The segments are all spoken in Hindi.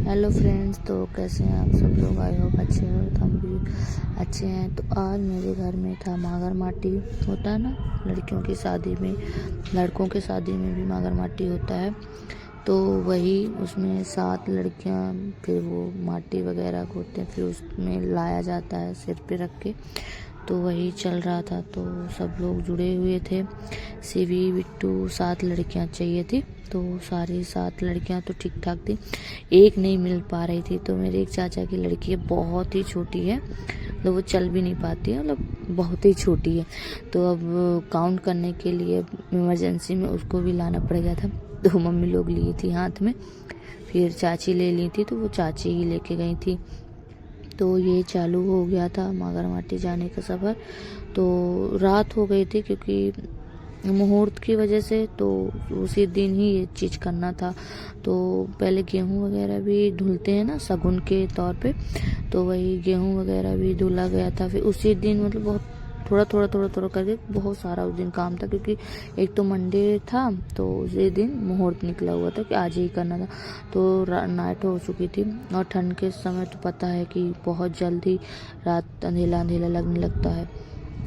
हेलो फ्रेंड्स, तो कैसे हैं आप सब लोग। आई होप अच्छे हो, तो हम भी अच्छे हैं। तो आज मेरे घर में था मागर माटी। होता है ना लड़कियों की शादी में, लड़कों के शादी में भी मागर माटी होता है। तो वही उसमें 7 लड़कियां, फिर वो माटी वगैरह होते हैं, फिर उसमें लाया जाता है सिर पे रख के। तो वही चल रहा था, तो सब लोग जुड़े हुए थे। शिवी, बिट्टू, 7 लड़कियां चाहिए थी। तो सारी 7 लड़कियां तो ठीक ठाक थी, एक नहीं मिल पा रही थी। तो मेरे एक चाचा की लड़की है, बहुत ही छोटी है, तो वो चल भी नहीं पाती है, मतलब बहुत ही छोटी है। तो अब काउंट करने के लिए इमरजेंसी में उसको भी लाना पड़ गया था। तो मम्मी लोग ली थी हाथ में, फिर चाची ले ली थी, तो वो चाची ही लेके गई थी। तो ये चालू हो गया था मागरमाटी जाने का सफ़र। तो रात हो गई थी क्योंकि मुहूर्त की वजह से, तो उसी दिन ही ये चीज़ करना था। तो पहले गेहूं वगैरह भी धुलते हैं ना शगुन के तौर पे, तो वही गेहूं वगैरह भी धुला गया था। फिर उसी दिन मतलब बहुत थोड़ा करके बहुत सारा उस दिन काम था, क्योंकि एक तो मंडे था, तो उसी दिन मुहूर्त निकला हुआ था कि आज ही करना था। तो नाइट हो चुकी थी, और ठंड के समय तो पता है कि बहुत जल्दी रात अंधेला अंधेला लगने लगता है।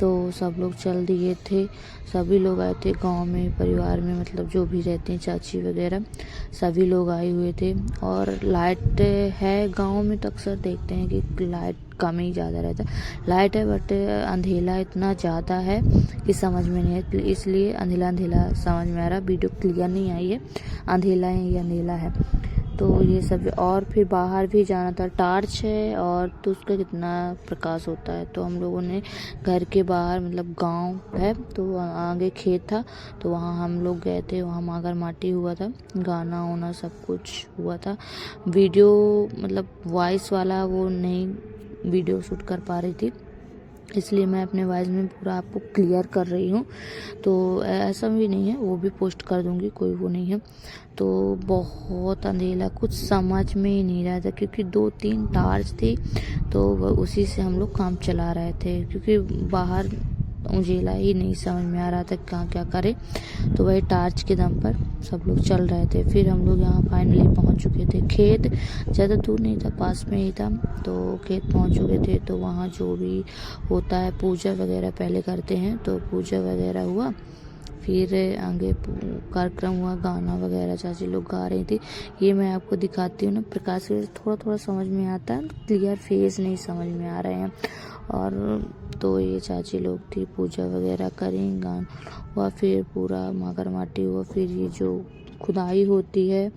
तो सब लोग चल दिए थे, सभी लोग आए थे गांव में, परिवार में, मतलब जो भी रहते हैं चाची वगैरह, सभी लोग आए हुए थे। और लाइट है गांव में, तो अक्सर देखते हैं कि लाइट कम ही ज़्यादा रहता है। लाइट है बट अंधेला इतना ज़्यादा है कि समझ में नहीं है, इसलिए अंधेला अंधेला समझ में आ रहा। वीडियो क्लियर नहीं आई है, अंधेला है या अंधेला है। तो ये सब, और फिर बाहर भी जाना था, टार्च है और तो उसका कितना प्रकाश होता है। तो हम लोगों ने घर के बाहर, मतलब गांव है तो आगे खेत था, तो वहाँ हम लोग गए थे। वहाँ मागर माटी हुआ था, गाना वाना सब कुछ हुआ था। वीडियो मतलब वॉइस वाला वो नहीं वीडियो शूट कर पा रही थी, इसलिए मैं अपने वॉइस में पूरा आपको क्लियर कर रही हूँ। तो ऐसा भी नहीं है, वो भी पोस्ट कर दूँगी, कोई वो नहीं है। तो बहुत अंधेला, कुछ समझ में ही नहीं रहा था, क्योंकि 2-3 टार्च थी, तो उसी से हम लोग काम चला रहे थे, क्योंकि बाहर उजेला ही नहीं समझ में आ रहा था कहाँ क्या करें। तो वही टार्च के दम पर सब लोग चल रहे थे। फिर हम लोग यहाँ फाइनली पहुँच चुके थे। खेत ज़्यादा दूर नहीं था, पास में ही था, तो खेत पहुँच चुके थे। तो वहाँ जो भी होता है, पूजा वगैरह पहले करते हैं, तो पूजा वगैरह हुआ। फिर आगे कार्यक्रम हुआ, गाना वगैरह चाची लोग गा रही थी। ये मैं आपको दिखाती हूँ ना, प्रकाश की वजह से थोड़ा समझ में आता है, क्लियर फेस नहीं समझ में आ रहे हैं। और तो ये चाची लोग थी, पूजा वगैरह करी, गाना हुआ, फिर पूरा मागर माटी हुआ। फिर ये जो खुदाई होती है,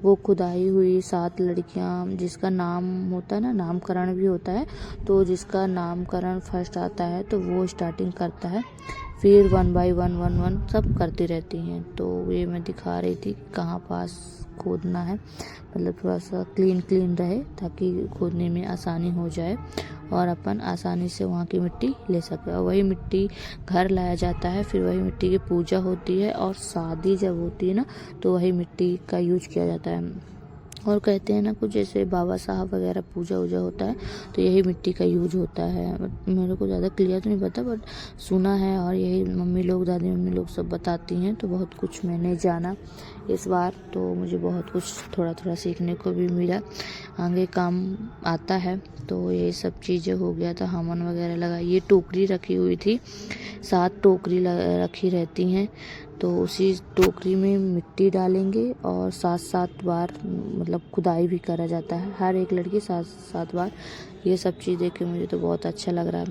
वो खुदाई हुई। 7 लड़कियां, जिसका नाम होता है ना, नामकरण भी होता है, तो जिसका नामकरण फर्स्ट आता है तो वो स्टार्टिंग करता है। फिर 1 बाय 1 सब करती रहती हैं। तो ये मैं दिखा रही थी कहाँ पास खोदना है, मतलब थोड़ा सा क्लीन रहे, ताकि खोदने में आसानी हो जाए और अपन आसानी से वहाँ की मिट्टी ले सके। और वही मिट्टी घर लाया जाता है, फिर वही मिट्टी की पूजा होती है, और शादी जब होती है ना, तो वही मिट्टी का यूज किया जाता है। और कहते हैं ना, कुछ जैसे बाबा साहब वगैरह पूजा वूजा होता है, तो यही मिट्टी का यूज होता है। बट मेरे को ज़्यादा क्लियर तो नहीं पता, बट सुना है, और यही मम्मी लोग, दादी मम्मी लोग सब बताती हैं। तो बहुत कुछ मैंने जाना इस बार, तो मुझे बहुत कुछ थोड़ा सीखने को भी मिला, आगे काम आता है। तो ये सब चीज़ें हो गया था, हवन वगैरह लगा। ये टोकरी रखी हुई थी, 7 टोकरी रखी रहती हैं, तो उसी टोकरी में मिट्टी डालेंगे, और 7-7 बार मतलब खुदाई भी करा जाता है, हर एक लड़की 7-7 बार। ये सब चीज़ देख के मुझे तो बहुत अच्छा लग रहा है।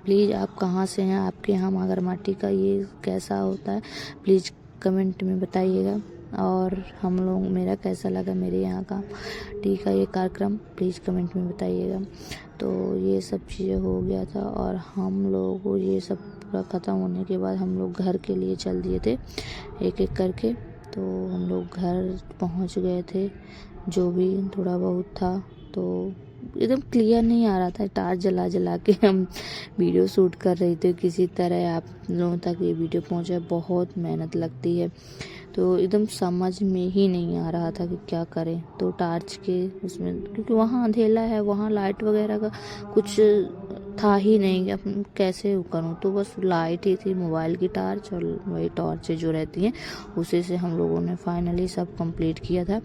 प्लीज़ आप कहाँ से हैं, आपके यहाँ मागर माटी का ये कैसा होता है, प्लीज़ कमेंट में बताइएगा। और हम लोग, मेरा कैसा लगा मेरे यहाँ का ठीक है ये कार्यक्रम, प्लीज़ कमेंट में बताइएगा। तो ये सब चीज़ें हो गया था, और हम लोगों को ये सब पूरा ख़त्म होने के बाद हम लोग घर के लिए चल दिए थे एक एक करके। तो हम लोग घर पहुंच गए थे, जो भी थोड़ा बहुत था। तो एकदम क्लियर नहीं आ रहा था, टार्च जला के हम वीडियो शूट कर रहे थे, किसी तरह आप लोगों तक ये वीडियो पहुंचे। बहुत मेहनत लगती है, तो एकदम समझ में ही नहीं आ रहा था कि क्या करें। तो टार्च के उसमें, क्योंकि वहाँ अंधेला है, वहाँ लाइट वगैरह का कुछ था ही नहीं, अब कैसे करूँ। तो बस लाइट ही थी, मोबाइल की टार्च, और वही टॉर्च जो रहती हैं, उसी से हम लोगों ने फाइनली सब कंप्लीट किया था।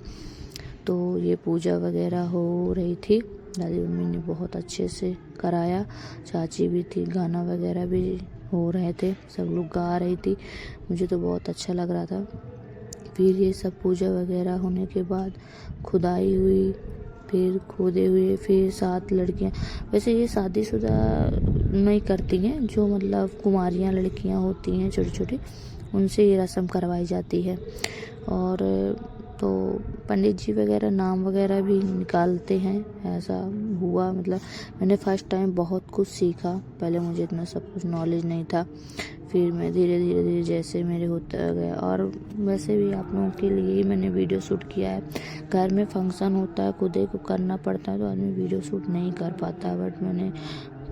तो ये पूजा वगैरह हो रही थी। दादी मम्मी ने बहुत अच्छे से कराया, चाची भी थी, गाना वगैरह भी हो रहे थे, सब लोग गा रही थी, मुझे तो बहुत अच्छा लग रहा था। फिर ये सब पूजा वगैरह होने के बाद खुदाई हुई, फिर खोदे हुए, फिर 7 लड़कियां, वैसे ये शादीशुदा नहीं करती हैं, जो मतलब कुंवारियां लड़कियां होती हैं छोटी छोटी, उनसे ये रस्म करवाई जाती है। और तो पंडित जी वगैरह नाम वगैरह भी निकालते हैं, ऐसा हुआ। मतलब मैंने फर्स्ट टाइम बहुत कुछ सीखा, पहले मुझे इतना सब कुछ नॉलेज नहीं था, फिर मैं धीरे धीरे जैसे मेरे होता गया। और वैसे भी आप लोगों के लिए ही मैंने वीडियो शूट किया है। घर में फंक्शन होता है, खुद ही को करना पड़ता है, तो आदमी वीडियो शूट नहीं कर पाता, बट मैंने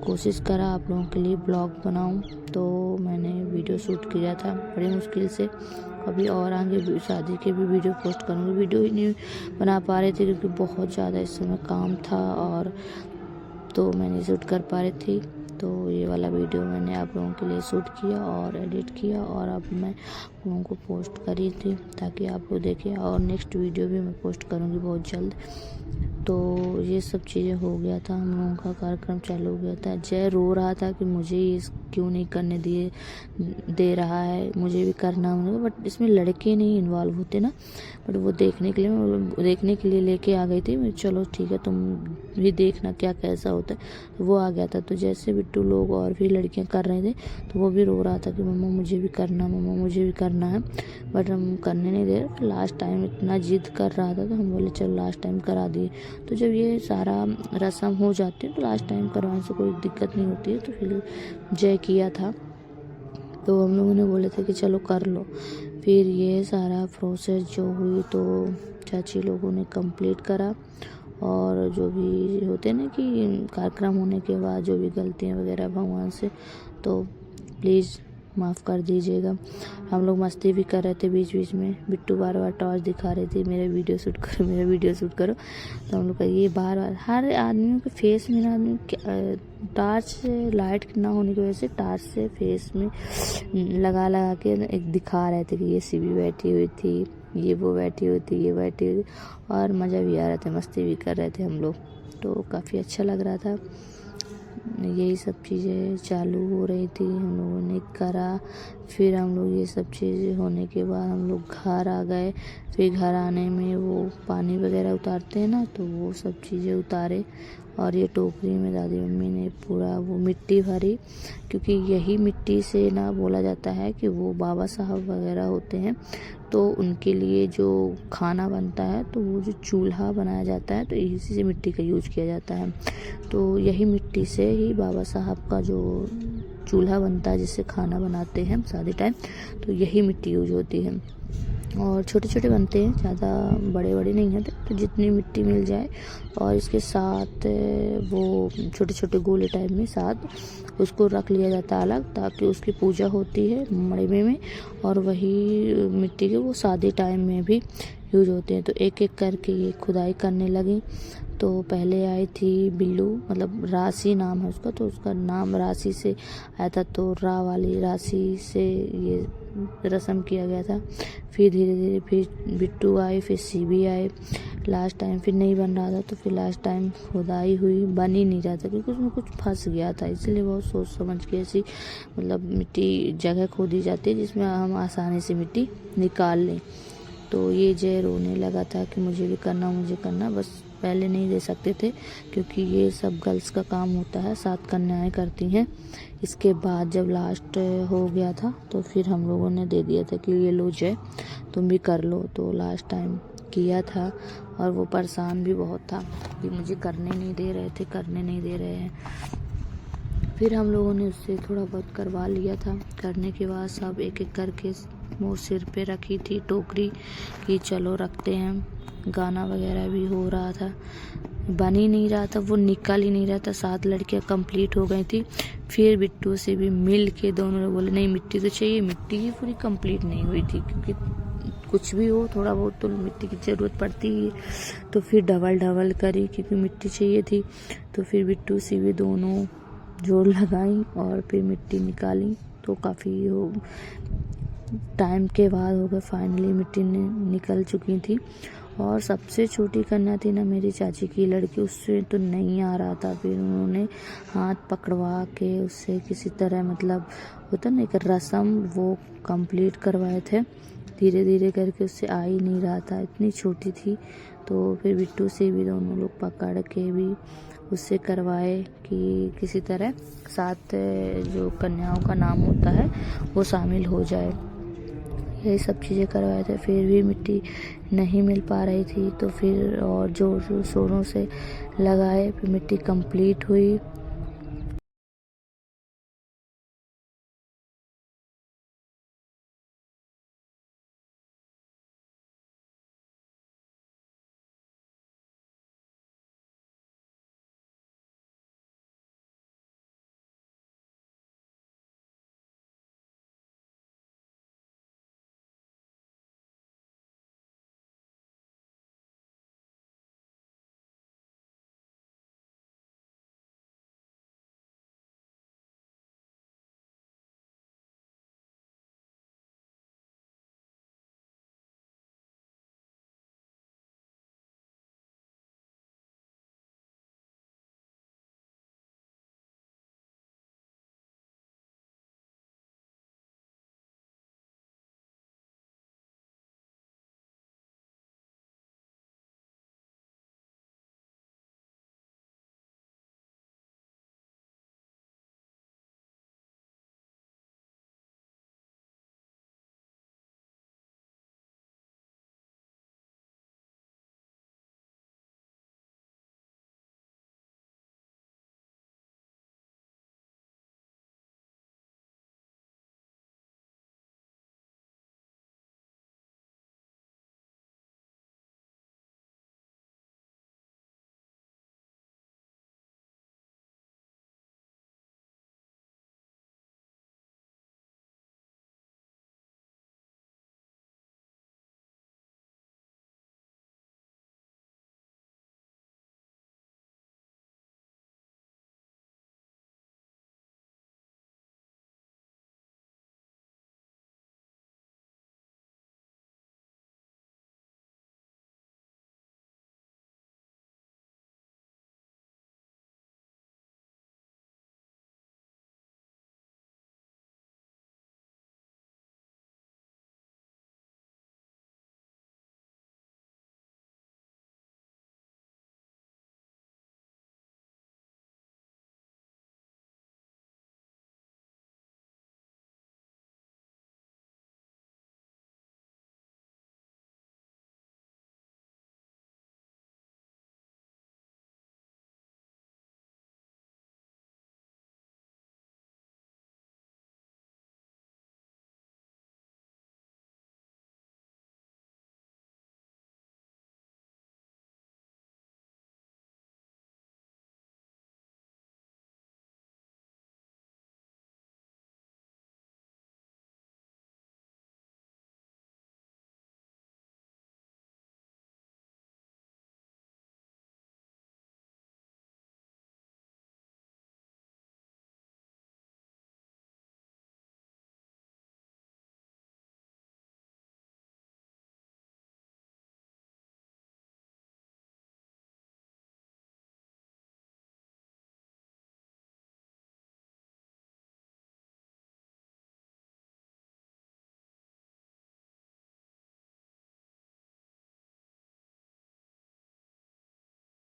कोशिश करा आप लोगों के लिए ब्लॉग बनाऊं, तो मैंने वीडियो शूट किया था बड़ी मुश्किल से। अभी और आगे शादी के भी वीडियो पोस्ट करूँगी, वीडियो ही नहीं बना पा रही थी क्योंकि बहुत ज़्यादा इस समय काम था, और तो मैं नहीं शूट कर पा रही थी। तो ये वाला वीडियो मैंने आप लोगों के लिए शूट किया और एडिट किया, और अब मैं आप लोगों को पोस्ट करी थी ताकि आप लोग देखें, और नेक्स्ट वीडियो भी मैं पोस्ट करूँगी बहुत जल्द। तो ये सब चीज़ें हो गया था, हम लोगों का कार्यक्रम चालू हो गया था। जय रो रहा था कि मुझे ये क्यों नहीं करने दे रहा है, मुझे भी करना होगा, बट इसमें लड़के नहीं इन्वॉल्व होते ना, बट वो देखने के लिए लेके आ गई थी मैं, चलो ठीक है तुम भी देखना क्या कैसा होता है। तो वो आ गया था, तो जैसे बिट्टू लोग और भी लड़कियां कर रहे थे, तो वो भी रो रहा था कि मम्मा मुझे भी करना, मम्मा मुझे भी करना है, बट हम करने नहीं दे रहे। लास्ट टाइम इतना जिद कर रहा था, तो हम बोले चलो लास्ट टाइम करा दिए। तो जब ये सारा रस्म हो जाती है तो लास्ट टाइम करवाने से कोई दिक्कत नहीं होती है। तो फिर जय किया था, तो हम लोगों ने बोले थे कि चलो कर लो। फिर ये सारा प्रोसेस जो हुई तो चाची लोगों ने कंप्लीट करा, और जो भी होते हैं ना कि कार्यक्रम होने के बाद जो भी गलतियाँ वगैरह भगवान से, तो प्लीज़ माफ़ कर दीजिएगा। हम लोग मस्ती भी कर रहे थे बीच बीच में, बिट्टू बार बार टॉर्च दिखा रही थी, मेरा वीडियो शूट करो, मेरा वीडियो शूट करो। तो हम लोग का ये बार बार हर आदमियों के फेस में ना, आदमी टार्च से लाइट ना होने की वजह से टार्च से फेस में लगा के एक दिखा रहे थे कि ये सीबी बैठी हुई थी, ये वो बैठी हुई थी, ये बैठी हुई थी, और मज़ा भी आ रहा था, मस्ती भी कर रहे थे हम लोग, तो काफ़ी अच्छा लग रहा था। यही सब चीज़ें चालू हो रही थी, हम लोगों ने करा। फिर हम लोग ये सब चीज़ें होने के बाद हम लोग घर आ गए। फिर घर आने में वो पानी वगैरह उतारते हैं ना, तो वो सब चीज़ें उतारे, और ये टोकरी में दादी मम्मी ने पूरा वो मिट्टी भरी, क्योंकि यही मिट्टी से ना बोला जाता है कि वो बाबा साहब वगैरह होते हैं, तो उनके लिए जो खाना बनता है, तो वो जो चूल्हा बनाया जाता है, तो इसी से मिट्टी का यूज किया जाता है। तो यही मिट्टी से ही बाबा साहब का जो चूल्हा बनता है जिससे खाना बनाते हैं शादी टाइम, तो यही मिट्टी यूज होती है। और छोटे छोटे बनते हैं, ज़्यादा बड़े बड़े नहीं होते, तो जितनी मिट्टी मिल जाए, और इसके साथ वो छोटे छोटे गोले टाइप में साथ उसको रख लिया जाता है अलग, ताकि उसकी पूजा होती है मड़वे में, और वही मिट्टी के वो शादी टाइम में भी यूज होते हैं। तो एक एक करके ये खुदाई करने लगी। तो पहले आई थी बिल्लू, मतलब राशि नाम है उसका, तो उसका नाम राशि से आया था, तो रा वाली राशि से ये रस्म किया गया था। फिर धीरे धीरे फिर बिट्टू आई, फिर सीबी आए। लास्ट टाइम फिर नहीं बन रहा था, तो फिर लास्ट टाइम खुदाई हुई, बन ही नहीं रहा था क्योंकि उसमें कुछ फंस गया था, इसलिए बहुत सोच समझ के ऐसी मतलब मिट्टी जगह खोदी जाती है जिसमें हम आसानी से मिट्टी निकाल लें। तो ये जय रोने लगा था कि मुझे भी करना, मुझे करना, बस पहले नहीं दे सकते थे क्योंकि ये सब गर्ल्स का काम होता है, 7 कन्याएं करती हैं। इसके बाद जब लास्ट हो गया था तो फिर हम लोगों ने दे दिया था कि ये लो जय तुम भी कर लो। तो लास्ट टाइम किया था, और वो परेशान भी बहुत था कि मुझे करने नहीं दे रहे थे, करने नहीं दे रहे हैं। फिर हम लोगों ने उससे थोड़ा बहुत करवा लिया था। करने के बाद सब एक एक करके वो सिर पे रखी थी टोकरी कि चलो रखते हैं। गाना वगैरह भी हो रहा था, बन ही नहीं रहा था, वो निकल ही नहीं रहा था। 7 लड़कियां कंप्लीट हो गई थी। फिर बिट्टू से भी मिल के दोनों ने बोले नहीं मिट्टी तो चाहिए, मिट्टी ही पूरी कंप्लीट नहीं हुई थी क्योंकि कुछ भी हो थोड़ा बहुत तो मिट्टी की ज़रूरत पड़ती है। तो फिर डबल करी क्योंकि मिट्टी चाहिए थी। तो फिर बिट्टू से भी दोनों जोड़ लगाई और फिर मिट्टी निकाली। तो काफ़ी टाइम के बाद हो गए, फाइनली मिट्टी निकल चुकी थी और सबसे छोटी कन्या थी ना मेरी चाची की लड़की, उससे तो नहीं आ रहा था। फिर उन्होंने हाथ पकड़वा के उससे किसी तरह मतलब होता ना एक रस्म वो कंप्लीट करवाए थे। धीरे धीरे करके उससे आ ही नहीं रहा था, इतनी छोटी थी। तो फिर बिट्टू से भी दोनों लोग पकड़ के भी उससे करवाए कि किसी तरह साथ जो कन्याओं का नाम होता है वो शामिल हो जाए। यही सब चीज़ें करवाए थे, फिर भी मिट्टी नहीं मिल पा रही थी। तो फिर और जोर शोरों से लगाए, फिर मिट्टी कंप्लीट हुई।